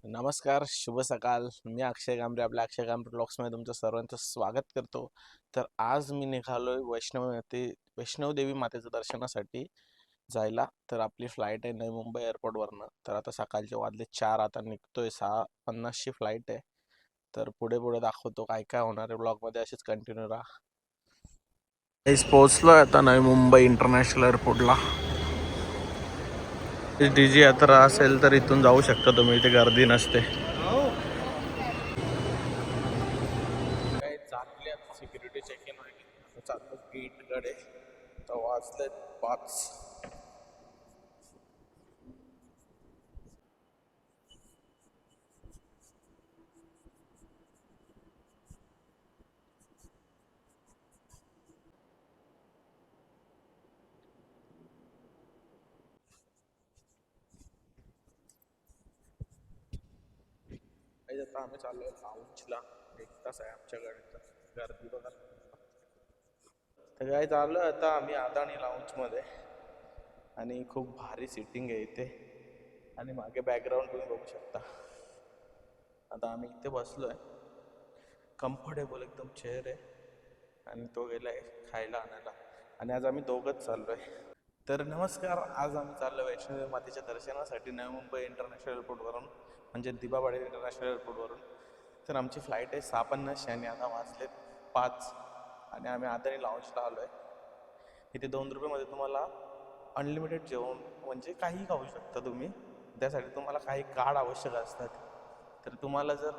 नमस्कार, शुभ सकाळ. मी अक्षय कांबरे आपल्या अक्षय कांबरे ब्लॉग्समध्ये तुमचं सर्वांचं स्वागत करतो. तर आज मी निघालोय वैष्णवदेवी मातेच्या दर्शनासाठी जायला. तर आपली फ्लाईट आहे नवी मुंबई एअरपोर्टवरनं. तर आता सकाळचे वाजले 4, आता निघतोय. 6:50ची फ्लाईट आहे. तर पुढे पुढे दाखवतो काय काय होणार आहे ब्लॉगमध्ये. अशीच कंटिन्यू राहा. पोहोचलोय आता नवी मुंबई इंटरनॅशनल एअरपोर्टला. डीजी यात्रा असेल तर इथून जाऊ शकता तुम्ही, इथे गर्दी नसते. काय चालले आता सिक्युरिटी चेक इन वगैरे चाललं गेटकडे. तर वाजले 5. आता आम्ही चाललोय लाऊंजला. 1 तास आहे आमच्याकडे. तर गर्दी बघा. तर काय चाललोय आता आम्ही अदानी लाऊंजमध्ये. आणि खूप भारी सिटिंग आहे इथे. आणि मागे बॅकग्राऊंड तुम्ही बघू शकता. आता आम्ही इथे बसलोय. कम्फर्टेबल एकदम चेअर आहे. आणि तो गेलाय खायला आणायला. आणि आज आम्ही दोघंच चाललोय. तर नमस्कार, आज आम्ही चाललो वैष्णवी मातेच्या दर्शनासाठी नवी मुंबई इंटरनॅशनल एअरपोर्टवरून, म्हणजे दिबाबाडी इंटरनॅशनल एअरपोर्टवरून. तर आमची फ्लाईट आहे 6:50 आणि आता वाजलेत 5. आणि आम्ही आदानी लाऊंजला आलो आहे. इथे ₹2 तुम्हाला अनलिमिटेड जेवण, म्हणजे काही खाऊ शकता तुम्ही. त्यासाठी तुम्हाला काही कार्ड आवश्यक असतात. तर तुम्हाला जर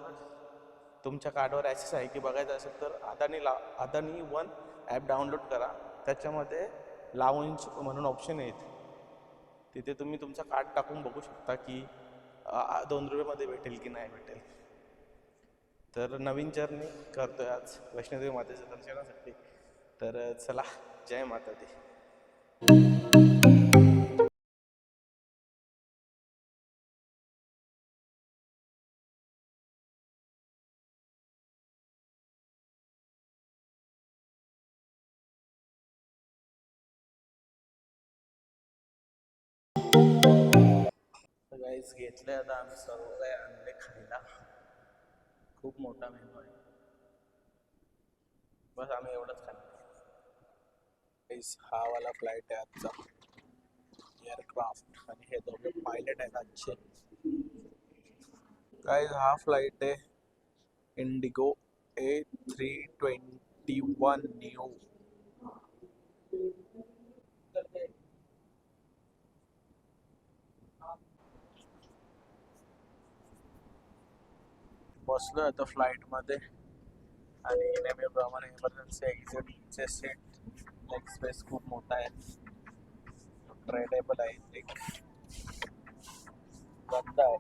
तुमच्या कार्डवर ॲक्सेस आहे की बघायचं असेल तर अदानी वन ॲप डाउनलोड करा. त्याच्यामध्ये लाऊंज म्हणून ऑप्शन आहेत. तिथे तुम्ही तुमचा कार्ड टाकून बघू शकता की ₹2 भेटेल की नाही भेटेल. तर नवीन जर्नी करतोय आज वैष्णोदेवी मातेच्या दर्शनासाठी. तर चला, जय माता दी. गाईस घेतले आता आम्ही सर्व काही आणले खायला. खूप मोठा मेनू आहे. बस आम्ही एवढंच खाल्लं. हा वाला फ्लाईट आहे आजचा एअरक्राफ्ट. आणि हे दोघे पायलट आहेत आजचे. गाईस हा फ्लाईट आहे इंडिगो A321 न्यू. बसलो आता फ्लाईटमध्ये. आणि नेहमीप्रमाणे इमर्जन्सी एक्झिटचे सीट लेग स्पेस खूप मोठा आहे. ट्रेडेबल आहे. एक बंद आहे.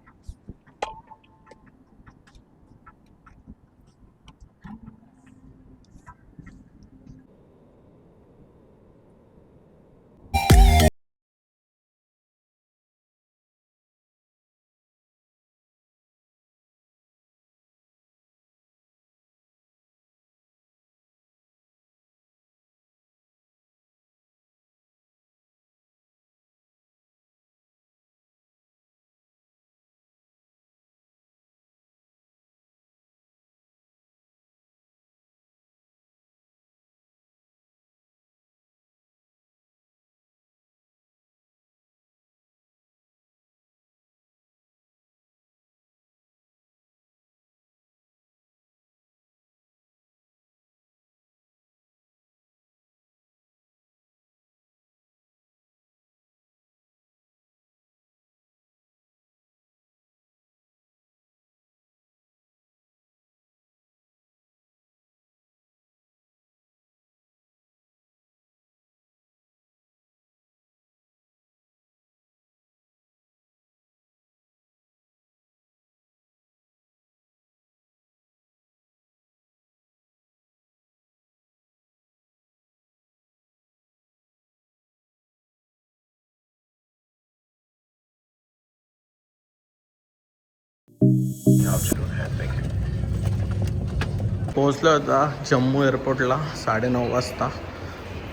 पोहोचलो आता जम्मू एअरपोर्टला 9:30 वाजता.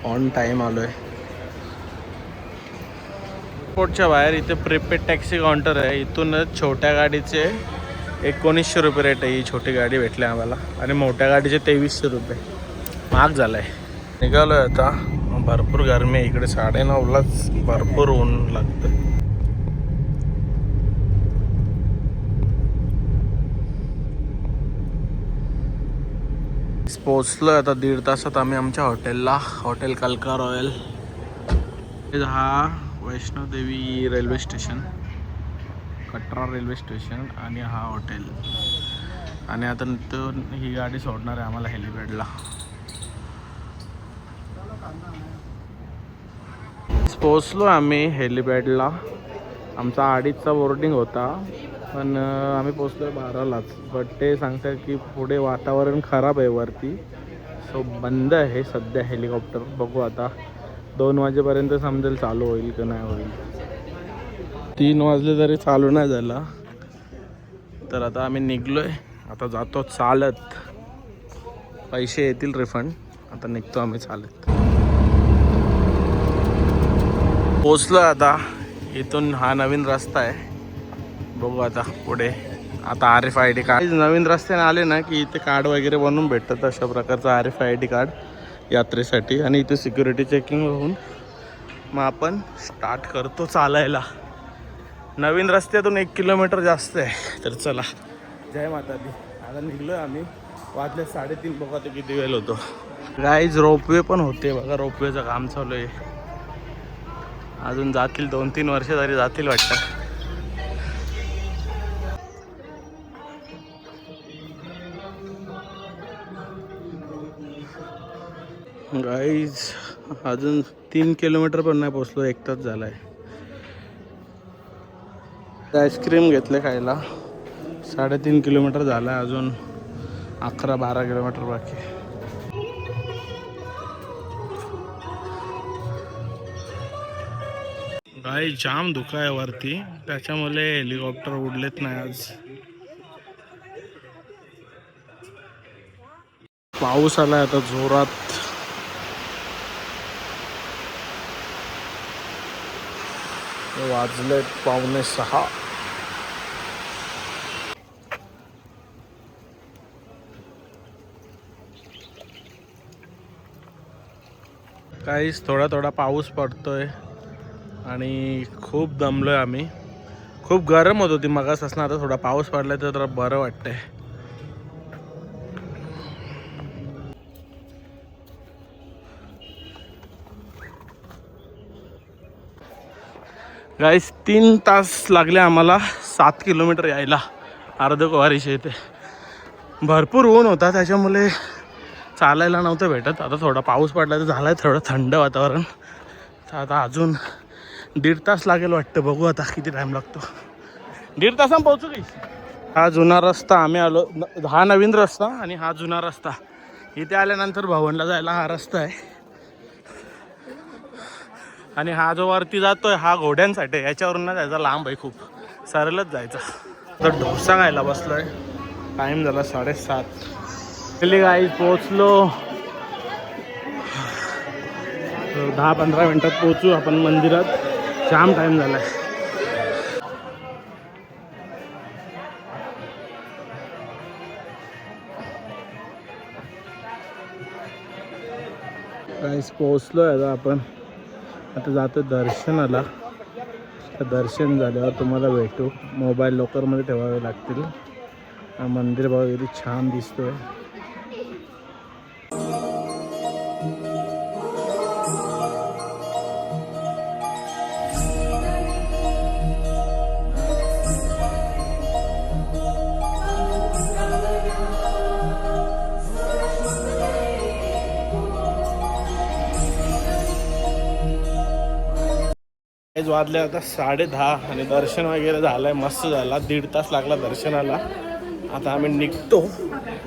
ऑन टाईम आलो आहे. एअरपोर्टच्या बाहेर इथे प्रीपेड टॅक्सी काउंटर आहे. इथूनच छोट्या गाडीचे 1900 रुपये रेट आहे ही छोटी गाडी भेटली आम्हाला आणि मोठ्या गाडीचे 2300 रुपये. महाग झालं आहे. निघालो आहे आता. भरपूर गरमी आहे इकडे. 9:30लाच भरपूर ऊन लागतं. पोचलो आता 1.5 तासात आम्ही आमच्या हॉटेलला. हॉटेल कलका रॉयल. हा Vaishno Devi railway station, Katra railway station आणि हा हॉटेल. आणि आता ही गाडी सोडणार आहे आम्हाला हेलिपॅडला. पोचलो आम्ही हेलिपॅडला. आमचा 2:30चा बोर्डिंग होता पण आम्ही पोचलो 12लाच. बट ते सांगतात की पुढे वातावरण खराब आहे वरती, सो बंद आहे सध्या हेलिकॉप्टर. बघू आता 2 वाजेपर्यंत समजेल चालू होईल की नाही होईल. 3 वाजले तरी चालू नाही झाला. तर आता आम्ही निघलो आहे. आता जातो चालत. पैसे येतील रिफंड. आता निघतो आम्ही चालत. पोचलो आता. इथून हा नवीन रस्ता आहे. बघू आता पुढे. आता RFID कार्ड. नवीन रस्त्याने आले ना की इथे कार्ड वगैरे बनवून भेटतात अशा प्रकारचं RFID कार्ड यात्रेसाठी. आणि इथे सिक्युरिटी चेकिंग होऊन मग आपण स्टार्ट करतो चालायला. नवीन रस्त्यातून 1 किलोमीटर जास्त आहे. तर चला, जय माता दी. आता निघलो आम्ही. वाजले 3:30. बघा ते किती वेळ होतो. गाईज रोपवे पण होते बघा. रोपवेचं काम चालू आहे. अजून जातील 2-3 वर्ष तरी जातील वाटतं. गाईज अजून 3 किलोमीटर पण नाही पोचलो. 1 तास झाला आहे. आईस्क्रीम घेतले खायला. 3.5 किलोमीटर झाला आहे. अजून 11-12 किलोमीटर बाकी. गाईज जाम धुका आहे वरती, त्याच्यामुळे हेलिकॉप्टर उडलेत नाही आज. पाऊस आलाय आता जोरात. वाजले 5:45. काहीच थोडा थोडा पाऊस पडतोय आणि खूप दमलोय आम्ही. खूप गरम होत होती मगापासून. आता थोडा पाऊस पडलाय तर जरा बरं वाटतंय. गाईस 3 तास लागले आम्हाला 7 किलोमीटर यायला. अर्धकुवारीच्या इथे भरपूर ऊन होता त्याच्यामुळे चालायला नव्हतं भेटत. आता थोडा पाऊस पडला तर झालाय थोडं थंड वातावरण. तर आता अजून 1.5 तास लागेल वाटतं. बघू आता किती टाईम लागतो. 1.5 तासात पोहोचू की. हा जुना रस्ता आम्ही आलो. हा नवीन रस्ता आणि हा जुना रस्ता. इथे आल्यानंतर भवनला जायला हा रस्ता आहे. आणि हा जो वरती जातोय हा घोड्यांसाठी. याच्यावरून ना जायचा लांब आहे खूप. सरळच जायचा. तर डोसा खायला बसलोय. टाईम झाला 7:30. पहिले गाई पोचलो. 10-15 मिनटात पोचू आपण मंदिरात. जाम टाईम झालाय. गाईस पोचलोय आता आपण. आता जातो दर्शनाला. दर्शन झाल्यावर तुम्हाला भेटू. मोबाईल लॉकरमध्ये ठेवावे लागतील. मंदिर बघा किती छान दिसतोय. वाजले आता 10:30 आणि दर्शन वगैरे झालंय. मस्त झाला. 1.5 तास लागला दर्शनाला. आता आम्ही निघतो.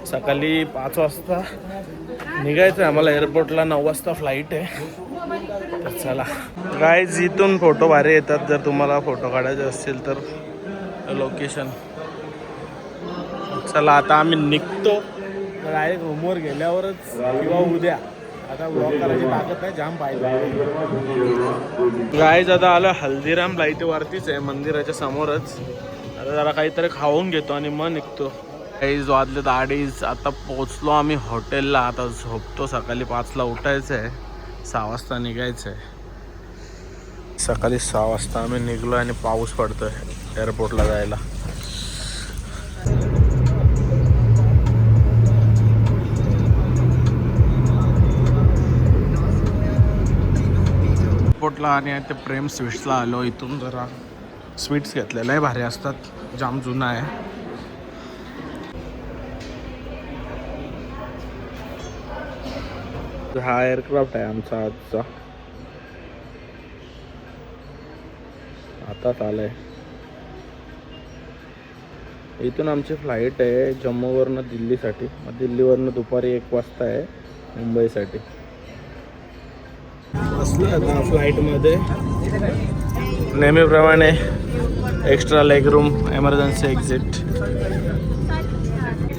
सकाळी 5 वाजता निघायचं आहे आम्हाला एअरपोर्टला. 9 वाजता फ्लाईट आहे. तर चला गाईज, इथून फोटो भारी येतात. जर तुम्हाला फोटो काढायचे असतील तर लोकेशन. चला आता आम्ही निघतो. डायरेक्ट रूमवर गेल्यावरच किंवा उद्या. आता ब्लॉग करायची ताकद आहे. जाम पाहिजे. गाईज आता आलं हल्दीरामला. इथे वरतीच आहे मंदिराच्या समोरच. आता जरा काहीतरी खाऊन घेतो आणि मग निघतो. काहीच वाजले 2:30. आता पोचलो आम्ही हॉटेलला. आता झोपतो. सकाळी 5ला उठायचं आहे. 6 वाजता निघायचं आहे. सकाळी 6 वाजता आम्ही निघलो आणि पाऊस पडतोय एअरपोर्टला जायला. एअरपोर्टला आणि ते प्रेम स्वीट्सला आलो. इथून जरा स्वीट्स घेतलेलं आहे. भारी असतात. जाम जुना आहे. हा एअरक्राफ्ट आहे आमचा आजचा. आता आलाय. इथून आमची फ्लाईट आहे जम्मूवरनं दिल्लीसाठी. मग दिल्लीवरनं दुपारी 1 वाजता आहे मुंबईसाठी. बसलो आता फ्लाईटमध्ये. नेहमीप्रमाणे extra leg room, emergency exit.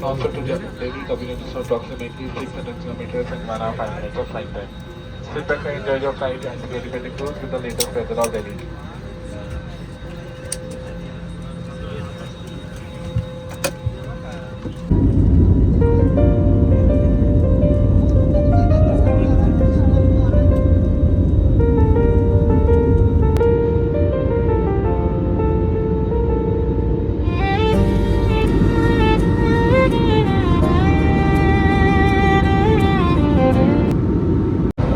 Also to Delhi Cabinet is approximately 600 kilometers and 1 hour 5 minutes of flight time. Sit back and enjoy your flight and get ready to cruise with the latest weather of Delhi.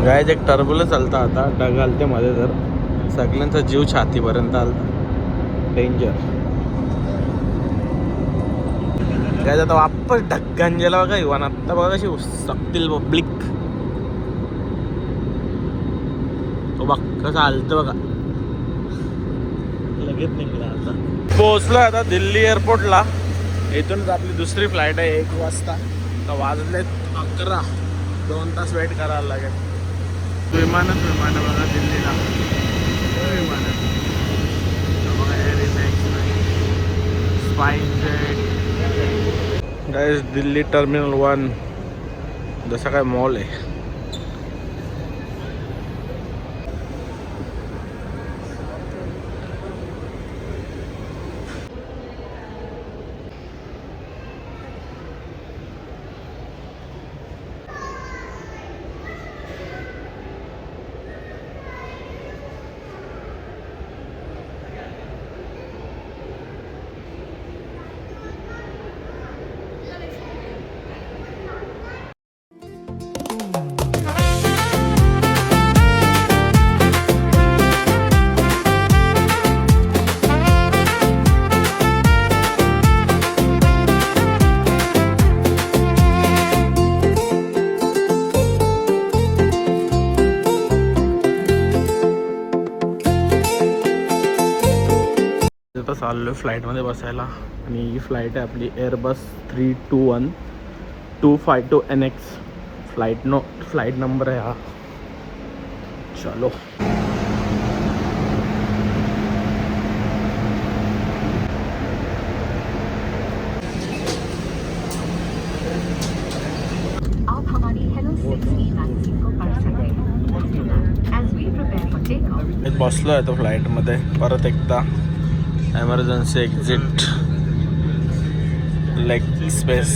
Guys एक टर्बुलन्स चालता. आता ढग आलते मध्ये. तर सगळ्यांचा जीव छातीपर्यंत आलता. डेंजर. गायज आता वापस ढक्कंजेला बघा. इव्हन आत्ता बघा कशी सकतील पब्लिक. तो बघ कसं आलतं बघा. लगेच निघला आता. पोहोचलो आता दिल्ली एअरपोर्टला. इथूनच आपली दुसरी फ्लाईट आहे 1 वाजता. तर वाजले 11. 2 तास वेट करायला लागेल. विमानच विमान बघा दिल्लीला. विमान गाइस. दिल्ली टर्मिनल 1 जसा काय मॉल आहे. आता चाललो आहे फ्लाईटमध्ये बसायला. आणि ही फ्लाईट आहे आपली एअरबस 321-252 NX. फ्लाईट नंबर आहे हा. चलो. आप हमारी हेलो 6 मैगजीन को पढ़ सकते हैं. As we prepare for takeoff. बसलो आहे तो फ्लाईटमध्ये. परत एकदा एमर्जन्सी एक्झिट, लेग स्पेस.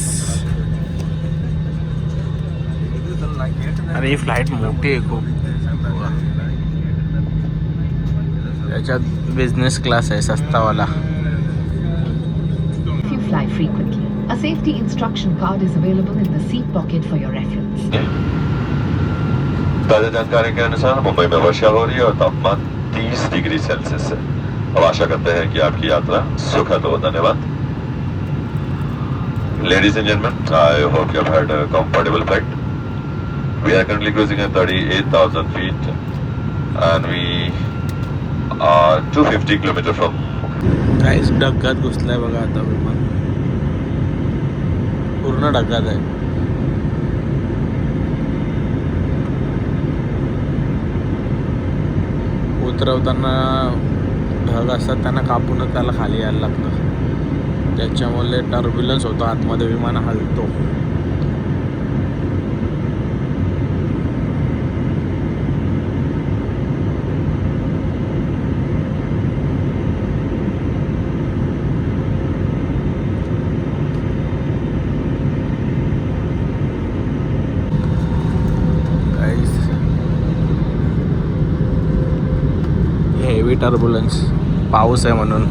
आणि ही फ्लाईट मोठी आहे खूप. याच्यात बिझनेस क्लास आहे सस्तावाला. If you fly frequently, a safety instruction card is available in the seat pocket for your reference. ताज़ा जानकारी के अनुसार मुंबई में वर्षा हो रही है और तापमान 30 डिग्री सेल्सियस है. अब आशा करते हैं कि आपकी यात्रा सुखद हो. धन्यवाद. Ladies and gentlemen, I hope you have had a comfortable flight. We are currently cruising at 38,000 feet and we are 250 kilometers from. काहीच ढगात घुसलाय बघा आता विमान. पूर्ण ढगात आहे. उतरवताना ढग असतात त्यांना कापूनच त्याला खाली यायला लागतं. त्याच्यामुळे टर्ब्युलन्स होतो आतमध्ये. विमान हलतो. टर्ब्युलन्स पाऊस आहे म्हणून.